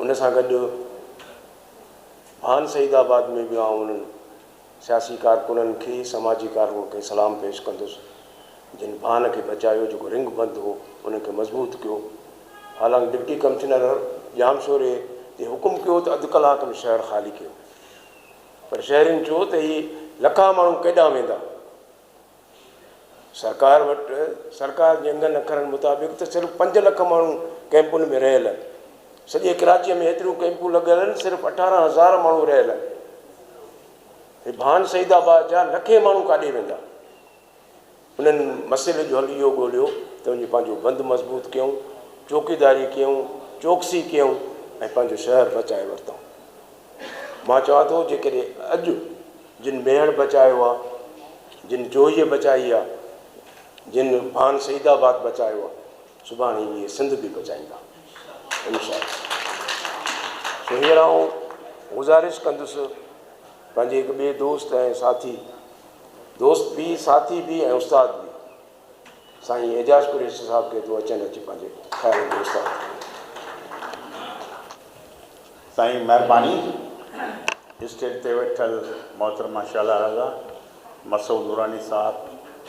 उन सां गॾु भान सईदाबाद में बि आउं उन्हनि सियासी कारकुननि खे समाजी कारकुन खे सलाम पेश कंदुसि जिन भान खे बचायो, जेको रिंग बंदि हो उनखे मज़बूत कयो। हालांकि डिप्टी कमिश्नर जामशोरे ते हुकुम कयो त अधु कलाक में शहर ख़ाली कयो, पर शहरियुनि चयो त ही लखा माण्हू केॾांहुं वेंदा। सरकार वटि सरकार जे अंगनि अखरनि मुताबिक़ त सिर्फ़ु 5 लख माण्हू कैंपुनि में रहियल आहिनि। सॼे कराचीअ में एतिरियूं कैंपूं लॻियल आहिनि, सिर्फ़ु 18,000 माण्हू रहियल आहिनि। हे भान सईदाबाद जा लखे माण्हू काॾे वेंदा। उन्हनि मसइले जो हल इहो ॻोल्हियो त वञी पंहिंजो बंदि मज़बूत कयूं, चौकीदारी कयूं, चौकसी कयूं ऐं पंहिंजो शहर बचाए वरितऊं। मां चवां थो जेकॾहिं अॼु जिन मेहर बचायो आहे, जिन जोहीअ बचाई आहे, जिन भान सईदाबाद बचायो आहे, सुभाणे इहे सिंध बि बचाईंदा इंशाअल्लाह। सो हींअर आउं गुज़ारिश कंदुसि पंहिंजे हिकु ॿिए दोस्त ऐं साथी, दोस्त बि साथी बि ऐं उस्ताद बि, साईं एजाज़ कुरैशी साहब खे तूं अची पंहिंजे ख़्याल दोस्त साईं महिरबानी। स्टेज ते वेठल मोहतरमा शाला रज़ा, मसूद नूरानी साहब,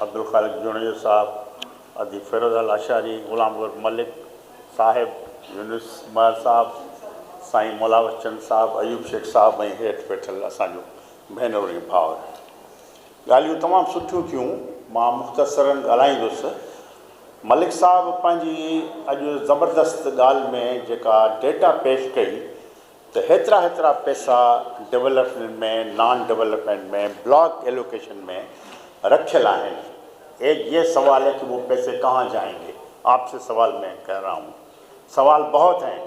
अब्दुल ख़ालिक जुनेजो साहब, अदी फिरोज़ अल अशारी, ग़ुलाम मलिक साहिब, यूनुस महर साहब, साईं मोलावत चंद साहब, अयूब शेख साहब ऐं हेठि वेठल असांजो भेनरूं ऐं भाउर। ॻाल्हियूं तमामु सुठियूं थियूं, मां मुख़्तसरनि ॻाल्हाईंदुसि। मलिक साहब पंहिंजी अॼु ज़बरदस्त ॻाल्हि में जेका डेटा पेश कई त हेतिरा पैसा डेवलपमेंट में, नॉन डेवलपमेंट में, ब्लॉक एलोकेशन में रखियल आहिनि। एक ये सवाल है कि वो पैसे कहाँ जाएंगे, आपसे सवाल मैं कह रहा हूँ। सवाल बहुत हैं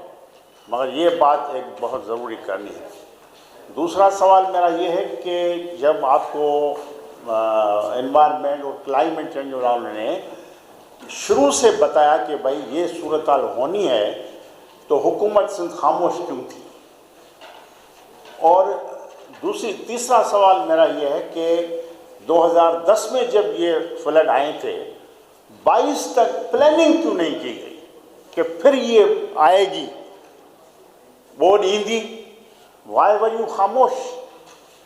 मगर ये बात एक बहुत ज़रूरी करनी है। दूसरा सवाल मेरा ये है कि जब आपको एनवायरनमेंट और क्लाइमेट चेंज वालों ने शुरू से बताया कि भाई ये सूरत हाल होनी है, तो हुकूमत सिंध खामोश क्यों थी? और तीसरा सवाल मेरा ये है कि 2010 में जब ये फ्लड आए थे, 22 तक प्लानिंग क्यों नहीं की गई कि फिर ये आएगी, बोर्ड ईंदी? वाई वर यू खामोश?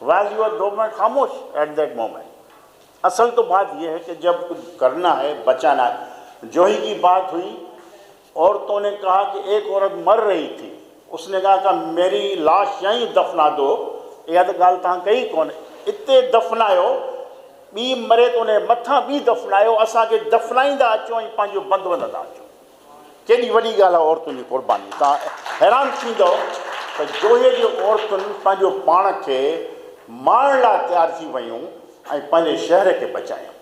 वाई यूर गवर्नमेंट खामोश एट दैट मोमेंट? असल तो बात यह है कि जब कुछ करना है, बचाना है। जोही की बात हुई, औरतों ने कहा कि एक औरत मर रही थी, उसने कहा कि मेरी लाश यहीं दफना दो। इहा त ॻाल्हि तव्हां कई कोन्हे, इते दफनायो, ॿी मरे त उन मथां ॿी दफनायो, असांखे दफनाईंदा अचो ऐं पंहिंजो बंदि वधंदा अचो। केॾी वॾी ॻाल्हि आहे औरतुनि जी क़ुर्बानी। तव्हां हैरान थींदो त जोहे जी औरतुनि पंहिंजो पाण खे मारण लाइ तयारु थी वियूं ऐं पंहिंजे शहर खे बचायूं।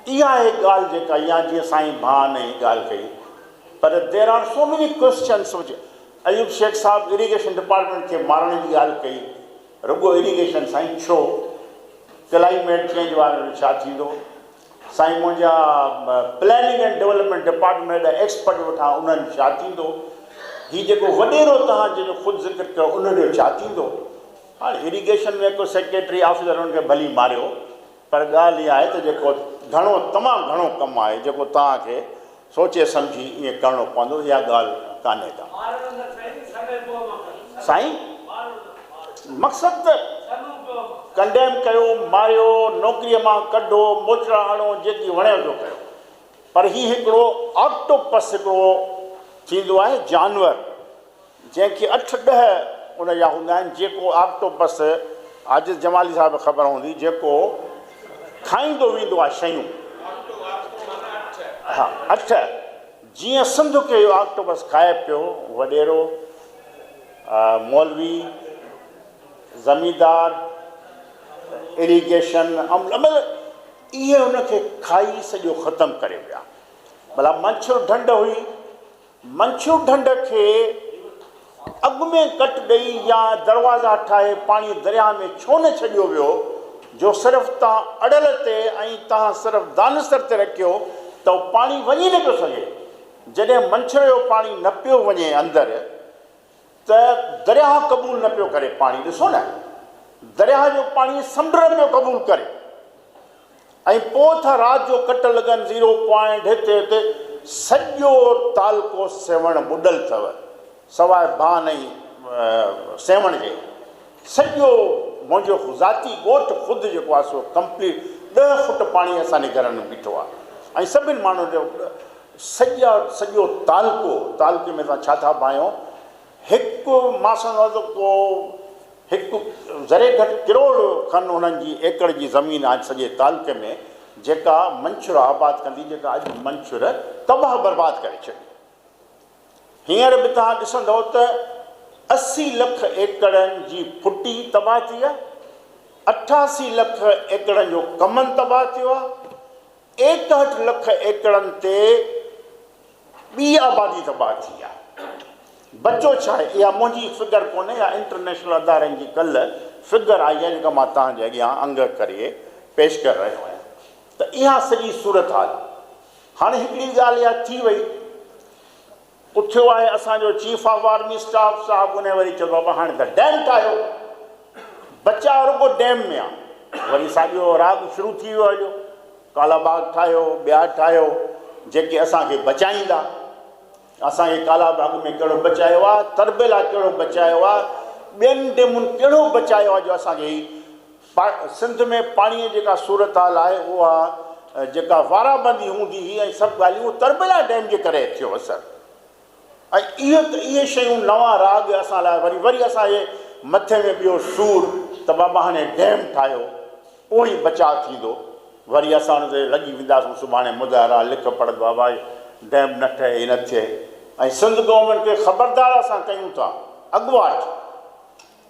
इहा आहे ॻाल्हि जेका इहा जीअं साईं भान ऐं ॻाल्हि कई, पर there are so many questions. Ayub Shaikh sahab irrigation department खे मारण जी ॻाल्हि कई, रुगो इरीगेशन साईं छो? क्लाइमेट चेंज वारनि छा थींदो? साईं मुंहिंजा प्लानिंग एंड डेवलपमेंट डिपार्टमेंट जा एक्सपर्ट वठां, उन्हनि छा थींदो? हीउ जेको वॾेरो तव्हां जंहिंजो ख़ुदि ज़िक्र कयो उनजो छा थींदो? हाणे इरीगेशन में को सेक्रेटरी ऑफिसर हुनखे भली मारियो, पर ॻाल्हि इहा आहे त जेको घणो तमामु घणो कमु आहे जेको तव्हांखे सोचे सम्झी ईअं करिणो पवंदो, इहा ॻाल्हि कान्हे का साईं। मक़सदु त कंडेम कयो, मारियो, नौकरीअ मां कढो, मोचड़ा हणो, जेकी वणे थो कयो, पर हीउ हिकिड़ो ऑक्टोपस हिकिड़ो थींदो आहे जानवर, जंहिंखे 8-10 उनजा हूंदा आहिनि, जेको ऑक्टोपस आजिज़ जमाली साहिब ख़बर हूंदी, जेको खाईंदो वेंदो आहे शयूं। हा 8, जीअं सिंध खे इहो ऑक्टोपस खाए पियो, वॾेरो, मौलवी, ज़मींदार, इरीगेशन, इहे उनखे खाई सॼो ख़तमु करे विया। भला मंछूर ढंढ हुई, मंछूर ढंढ खे अॻु में कट ॾेई या दरवाज़ा ठाहे पाणी दरिया में छो न छॾियो वियो, जो सिर्फ़ु तव्हां अड़ल ते ऐं तव्हां सिर्फ़ु दानिस्तर ते रखियो त उहो पाणी वञी न पियो सघे। जॾहिं मंछर जो पाणी न पियो वञे अंदरि, त दरिया क़बूल न पियो करे पाणी। ॾिसो न, दरिया जो पाणी समुंड पियो क़बूल करे, ऐं पोइ था राति जो कट लॻनि 0 पॉइंट हिते सॼो तालको सेवण ॿुॾल अथव। सवाइ बान ऐं सेवण जे सॼो मुंहिंजो ज़ाती ॻोठु ख़ुदि जेको आहे सो कंप्लीट 10 फुट पाणी असांजे घर में बीठो आहे। ऐं सभिनि माण्हुनि जो सॼो तालके में तव्हां छा था पायो, हिकु मां सम्झां थो को हिकु ज़रे घटि करोड़ खनि उन्हनि जी एकड़ जी ज़मीन आहे सॼे तालके में, जेका मंछुर आबाद कंदी, जेका अॼु मंछुर तबाह बर्बाद करे छॾी। हींअर बि तव्हां ॾिसंदव त 80 लख एकड़नि जी फुटी तबाह थी आहे, 88 लख एकड़नि जो कमन तबाह थियो आहे, 61 लख एकड़नि ते ॿी आबादी तबाह थी आहे। बचो छा आहे? इहा मुंहिंजी फिगर कोन्हे, इहा इंटरनेशनल अदारनि जी कल्ह फिगर आई आहे जेका मां तव्हांजे अॻियां अंग करे पेश करे रहियो आहियां। त इहा सॼी सूरत हाल। हाणे हिकिड़ी ॻाल्हि इहा थी वई, उथियो आहे असांजो चीफ ऑफ आर्मी स्टाफ साहिबु, उन वरी चयो बाबा हाणे त डैम ठाहियो, बचा रुगो डैम में आहे। वरी साॻियो राग शुरू थी वियो आहे, कालाबाग ठाहियो, ॿिया ठाहियो जेके असांखे बचाईंदा। असांखे कालाबाग में कहिड़ो बचायो आहे, तरबेला कहिड़ो बचायो आहे, ॿियनि डेमुनि कहिड़ो बचायो आहे जो असांखे सिंध में पाणीअ जेका सूरत हाल आहे उहा जेका वाराबंदी हूंदी हुई ऐं सभु ॻाल्हियूं तरबेला डैम जे करे थियो असरु। ऐं इहे शयूं नवां राग असां लाइ वरी असांजे मथे में ॿियो सूर त बाबा हाणे डैम ठाहियो, उहो ई बचाव थींदो। वरी असां हुन ते लॻी वेंदासीं सुभाणे मुज़ाहिरा लिख पढ़ बाबा डैम न ठहे न थिए। ऐं सिंध गवर्नमेंट खे ख़बरदार असां कयूं था अॻुवाट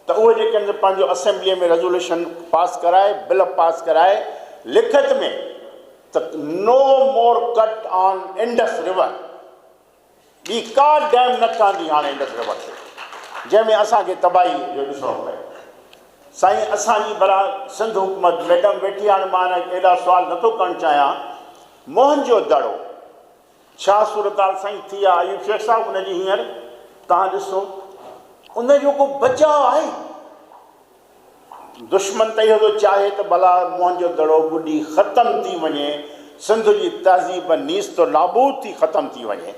त उहे जेके पंहिंजो असेंबलीअ में रेज़ोल्यूशन पास कराए, बिल पास कराए लिखत में त नो मोर कट ऑन इंडस रिवर, ॿी का डैम न ठहंदी हाणे इंडस रिवर ते, जंहिंमें असांखे तबाही जो ॾिसणो पए। साईं असांजी भला सिंध हुकूमत मैडम वेठी, हाणे मां एॾा सुवाल नथो करणु चाहियां, मोहनजो दड़ो छा सूरत हाल साईं थी आहे? आयूब शेख साहिबु उनजी हींअर तव्हां ॾिसो, उनजो को बचाव आहे? दुश्मन त इहो थो चाहे त भला मोहनजो दड़ो ॿुॾी ख़तमु थी वञे, सिंध जी तहज़ीब नीस तो नाबूद थी ख़तमु थी वञे,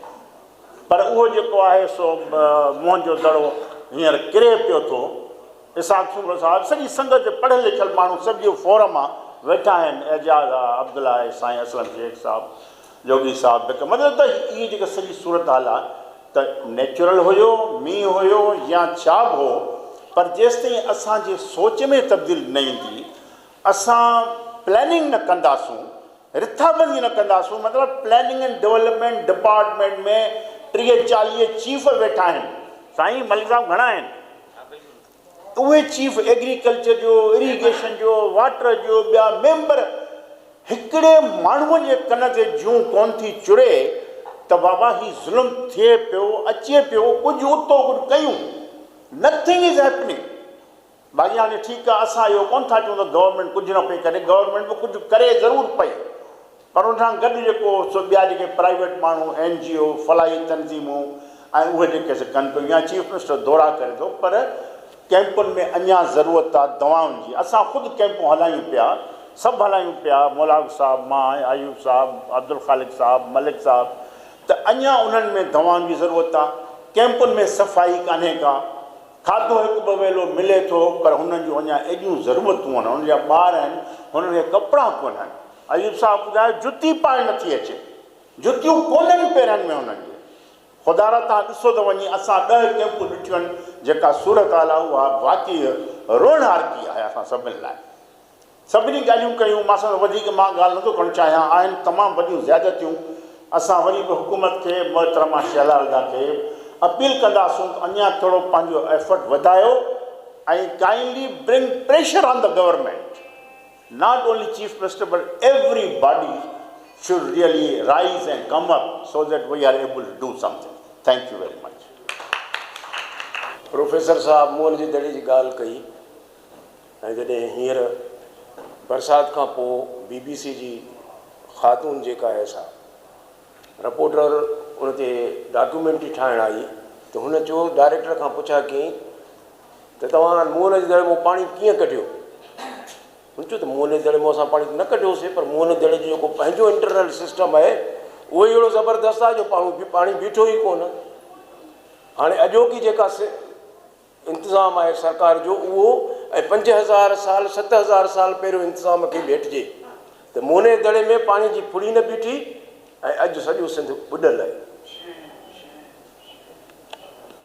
पर उहो जेको आहे सो मोहनजो दड़ो हींअर किरे पियो थो। इसाक़ सूर साहिबु सॼी संगत पढ़ियल लिखियल माण्हू सॼो फोरम आहे वेठा आहिनि, एजाज़ आहे, अब्दुल्ला आहे, साईं असलम शेख साहिबु, जोगी साहिबु, मतिलबु त इहा जेका सॼी सूरत हाल आहे त नेचुरल हुयो, मींहुं हुयो या छा बि हो, पर जेसिताईं असांजे सोच में तब्दीली न ईंदी, असां प्लैनिंग न कंदासूं, रिथाबंदी न कंदासूं। मतिलबु प्लैनिंग एंड डेवलपमेंट डिपार्टमेंट में 30-40 चीफ वेठा आहिनि, साईं मलिक साहिबु घणा आहिनि, उहे चीफ एग्रीकल्चर जो, इरीगेशन जो, वाटर जो, ॿिया मेंबर हिकिड़े माण्हूअ जे कन ते जूं कोन थी चुरे त बाबा ही ज़ुल्म थिए पियो, अचे पियो, कुझु उतो कुझु कयूं, नथिंग इज़ हैपनिंग। बाक़ी हाणे ठीकु आहे, असां इहो कोन था चऊं त गवर्नमेंट कुझु न पई करे, गवर्नमेंट बि कुझु करे ज़रूरु पई, पर उन सां गॾु जेको सो ॿिया जेके प्राइवेट माण्हू NGO फलाई तनज़ीमूं ऐं उहे जेके कनि पियूं, या चीफ मिनिस्टर दौरा करे थो, पर कैंपुनि में अञा ज़रूरत आहे दवाउनि जी। असां ख़ुदि कैंपूं हलायूं पिया, सभु हलायूं पिया, मौलाना साहिबु, मां, आयूब साहिबु, अब्दुल ख़ालिक साहिबु, मलिक साहिबु, त अञा उन्हनि में दवाउनि जी ज़रूरत आहे। कैंपुनि में सफ़ाई कान्हे का, खाधो हिकु ॿ वेलो मिले थो, पर हुननि जूं अञा एॾियूं ज़रूरतूं आहिनि, हुननि जा ॿार आहिनि, हुननि खे कपिड़ा कोन आहिनि। आयूब साहिबु ॿुधायो जुती पाइणु नथी अचे, जुतियूं कोन्हनि पेरनि में हुननि जे। ख़ुदा रा तव्हां ॾिसो त वञी असां 10 कैंपूं ॾिठियूं आहिनि, जेका सूरत हाल आहे उहा वाक़ई रोइणारकी आहे असां सभिनी लाइ। सभिनी ॻाल्हियूं कयूं, मां सां वधीक मां ॻाल्हि नथो करणु चाहियां, आहिनि तमामु वॾियूं ज़्यादतियूं। असां वरी बि हुकूमत खे, मोहतरमा शहलालदा खे अपील कंदासूं त अञा थोरो पंहिंजो एफर्ट वधायो ऐं kindly bring pressure on the government, not only chief minister but everybody should really rise and come up so that we are able to do something. Thank you very much. Professor साहब मोहन जी दड़े जी ॻाल्हि कई, ऐं जॾहिं हींअर बरसाति खां पोइ BBC जी ख़ातून जेका आहे सा रिपोर्टर उन ते डॉक्यूमेंट्री ठाहिणु आई, त हुन चयो डायरेक्टर खां पुछा कई त तव्हां मोहन जे दड़े मां पाणी कीअं कढियो? हुन चयो त मोहन जे दड़े मां असां पाणी न कढियोसीं, पर मोहन जे दड़े जो जेको पंहिंजो इंटरनल सिस्टम आहे उहो अहिड़ो ज़बरदस्तु आहे जो पाणी बीठो ई कोन। हाणे अॼोकी जेका इंतिज़ाम आहे सरकार जो उहो ऐं 5000 साल 7000 साल पहिरियों इंतिज़ाम खे भेटिजे त मोने दड़े में पाणी जी फुड़ी न बीठी ऐं अॼु सॼो सिंध ॿुॾल आहे।